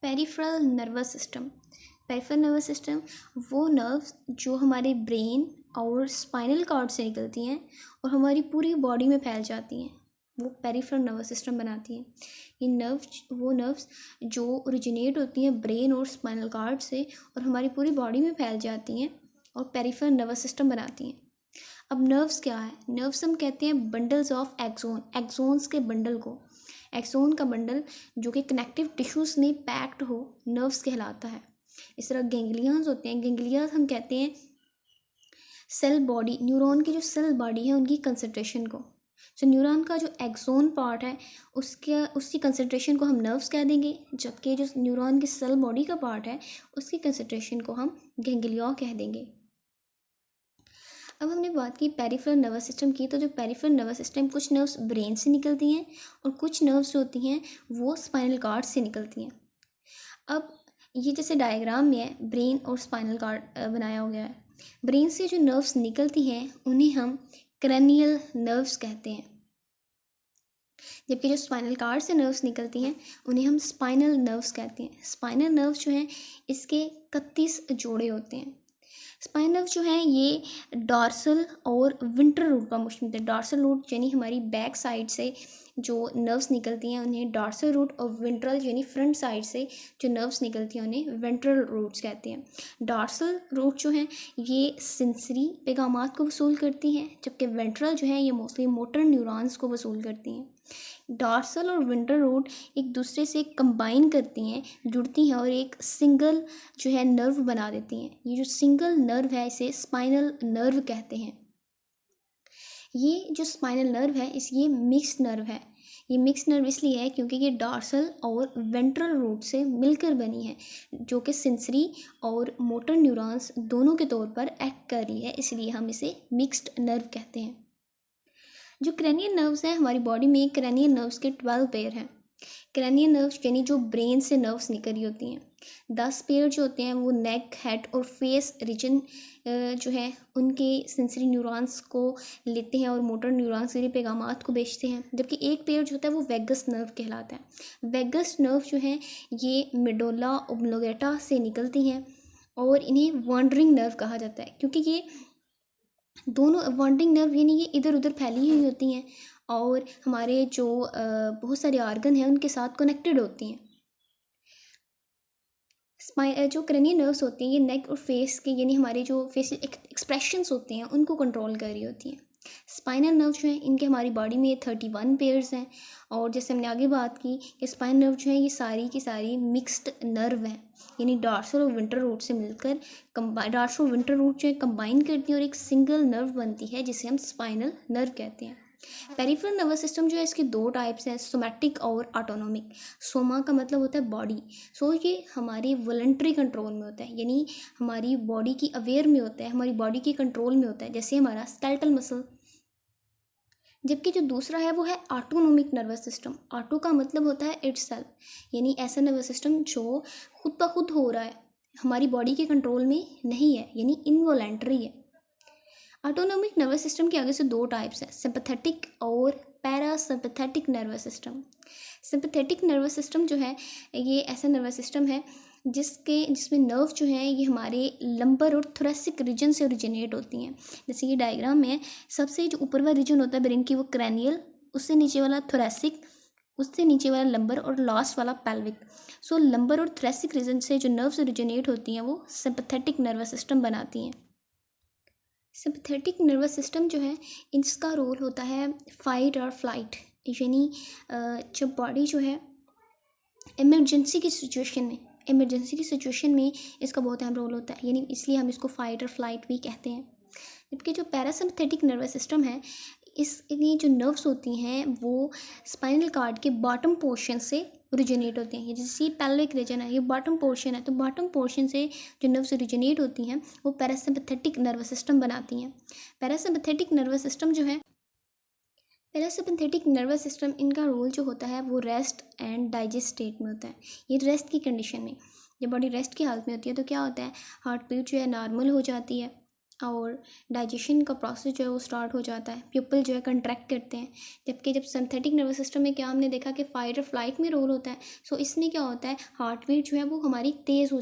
Peripheral nervous system. Peripheral nervous system वो nerves जो हमारे ब्रेन और स्पाइनल कॉर्ड से निकलती हैं और हमारी पूरी बॉडी में फैल जाती हैं, वो पेरिफेरल नर्वस सिस्टम बनाती हैं। ये नर्व्स जो ओरिजिनेट होती हैं ब्रेन और स्पाइनल कॉर्ड से और हमारी पूरी बॉडी में फैल जाती हैं और पेरिफेरल नर्वस सिस्टम बनाती हैं। अब नर्व्स क्या है? नर्व्स हम कहते हैं बंडल्स ऑफ एक्सोन, एक्सोन्स के बंडल को। एक्सोन का बंडल जो कि कनेक्टिव टिश्यूज में पैक्ड हो, नर्व्स कहलाता है। इस तरह गेंगलियंस होते हैं, गेंगलियंस हम कहते हैं सेल बॉडी, न्यूरॉन की जो सेल बॉडी है उनकी कंसंट्रेशन को। जो न्यूरॉन का जो एक्सोन पार्ट है उसकी कंसंट्रेशन को हम नर्व्स कह देंगे, जबकि जो न्यूरॉन की सेल बॉडी का पार्ट है उसकी कंसंट्रेशन को हम गेंगलिया कह देंगे। अब हमने बात की पेरिफेरल नर्वस सिस्टम की, तो जो पेरिफेरल नर्वस सिस्टम, कुछ नर्व्स ब्रेन से निकलती हैं और कुछ नर्व्स जो होती हैं वो स्पाइनल कॉर्ड से निकलती हैं। अब ये जैसे डायग्राम में है ब्रेन और स्पाइनल कॉर्ड बनाया हो गया है। ब्रेन से जो नर्व्स निकलती हैं उन्हें हम क्रैनियल नर्व्स कहते हैं, जबकि जो स्पाइनल कॉर्ड से नर्व्स निकलती हैं उन्हें हम स्पाइनल नर्व्स कहते हैं। स्पाइनल नर्व्स जो हैं इसके 31 जोड़े होते हैं। स्पाइन नर्व जो है ये डॉर्सल और विंट्रल रूट पर मुश्तमिल है। डॉर्सल रूट यानी हमारी बैक साइड से जो नर्व्स निकलती हैं उन्हें डॉर्सल रूट, और विंट्रल यानी फ्रंट साइड से जो नर्व्स निकलती हैं उन्हें वेंट्रल रूट्स कहते हैं। डॉर्सल रूट जो है ये सेंसरी पैगामात को वसूल करती हैं, जबकि वेंट्रल जो है ये मोस्टली मोटर न्यूरॉन्स को वसूल करती हैं। डॉर्सल और विंट्रल रूट एक दूसरे से कंबाइन करती हैं, जुड़ती हैं और एक सिंगल जो है नर्व बना देती हैं। ये जो सिंगल नर्व है इसे स्पाइनल नर्व कहते हैं। ये जो स्पाइनल नर्व है ये मिक्स्ड नर्व है। ये मिक्स नर्व इसलिए है क्योंकि ये डॉर्सल और वेंट्रल रूट से मिलकर बनी है, जो कि सेंसरी और मोटर न्यूरॉन्स दोनों के तौर पर एक्ट कर रही है, इसलिए हम इसे मिक्स्ड नर्व कहते हैं। जो क्रैनियल नर्व्स हैं हमारी बॉडी में, क्रैनियल नर्व्स के 12 पेयर हैं। क्रैनियल नर्व्स यानी जो ब्रेन से नर्व्स निकल रही होती हैं। 10 पेयर जो होते हैं वो नेक, हेड और फेस रीजन जो है उनके सेंसरी न्यूरॉन्स को लेते हैं और मोटर न्यूरॉन्स के पैगामात को भेजते हैं, जबकि एक पेयर जो होता है वो वेगस नर्व कहलाता है। वेगस नर्व जो है ये मेडुला ओब्लोंगेटा से निकलती हैं और इन्हें वॉन्डरिंग नर्व कहा जाता है, क्योंकि ये दोनों वॉन्डरिंग नर्व यानी ये इधर उधर फैली हुई होती हैं और हमारे जो बहुत सारे ऑर्गन हैं उनके साथ कनेक्टेड होती हैं। जो क्रैनियल नर्व्स होती हैं ये नेक और फेस के यानी हमारे जो फेशियल एक्सप्रेशंस होते हैं उनको कंट्रोल कर रही होती हैं। स्पाइनल नर्व जो है इनके हमारी बॉडी में 31 पेयर्स हैं, और जैसे हमने आगे बात की कि स्पाइन नर्व जो है ये सारी की सारी मिक्स्ड नर्व हैं, यानी डॉर्सल और विंट्रल रूट से मिलकर डॉर्सल और विंट्रल रूट जो है कंबाइन करती है और एक सिंगल नर्व बनती है जिसे हम स्पाइनल नर्व कहते हैं। पेरिफेरल नर्वस सिस्टम जो है इसके 2 टाइप्स हैं, सोमैटिक और ऑटोनोमिक। सोमा का मतलब होता है बॉडी, सो ये हमारी वॉलंटरी कंट्रोल में होता है, यानी हमारी बॉडी की अवेयर में होता है, हमारी बॉडी की कंट्रोल में होता है, जैसे हमारा स्केलेटल मसल। जबकि जो दूसरा है वो है ऑटोनोमिक नर्वस सिस्टम। ऑटो का मतलब होता है इटसेल्फ, यानी ऐसा नर्वस सिस्टम जो खुद ब खुद हो रहा है, हमारी बॉडी के कंट्रोल में नहीं है, यानी इनवॉलेंट्री है। ऑटोनोमिक नर्वस सिस्टम के आगे से 2 टाइप्स हैं, सिंपैथेटिक और parasympathetic nervous system. Sympathetic nervous system जो है ये ऐसा नर्वस सिस्टम है जिसमें नर्व जो है ये हमारे लंबर और थोरेसिक रीजन से ओरिजिनेट होती हैं। जैसे ये डायग्राम में है, सबसे जो ऊपर वाला रीजन होता है ब्रेन की वो क्रैनियल, उससे नीचे वाला थोरेसिक, उससे नीचे वाला लंबर और लास्ट वाला पेल्विक। सो लंबर और थोरेसिक रीजन से जो नर्व्स ओरिजिनेट होती हैं वो सिंपैथेटिक नर्वस सिस्टम बनाती हैं। सिंपैथेटिक नर्वस सिस्टम जो है इसका रोल होता है फाइट और फ्लाइट, यानी जब बॉडी जो है इमरजेंसी की सिचुएशन में इसका बहुत अहम रोल होता है, यानी इसलिए हम इसको फाइट और फ्लाइट भी कहते हैं। जबकि जो पैरासिम्पैथेटिक नर्वस सिस्टम है इसमें जो नर्व्स होती हैं वो स्पाइनल कॉर्ड के बॉटम पोर्शन से ओरिजिनेट होते हैं। जैसे ये पेल्विक रीजन है, ये बॉटम पोर्शन है, तो बॉटम पोर्शन से जो नर्व्स ओरिजिनेट होती हैं वो पैरासिम्पैथेटिक नर्वस सिस्टम बनाती हैं। पैरासिम्पैथेटिक नर्वस सिस्टम जो है, पैरासिम्पैथेटिक नर्वस सिस्टम इनका रोल जो होता है वो रेस्ट एंड डाइजेस्ट स्टेट में होता है। ये रेस्ट की कंडीशन में, जब बॉडी रेस्ट की हालत में होती है तो क्या होता है, हार्ट बीट जो है नॉर्मल हो जाती है, और डाइजेशन का प्रोसेस जो है वो स्टार्ट हो जाता है, प्यूपल जो है कंट्रैक्ट करते हैं। जबकि जब सिंथेटिक नर्वस सिस्टम में क्या हमने देखा कि फाइट और फ्लाइट में रोल होता है। सो इसमें क्या होता है, हार्ट बीट जो है वो हमारी तेज़ हो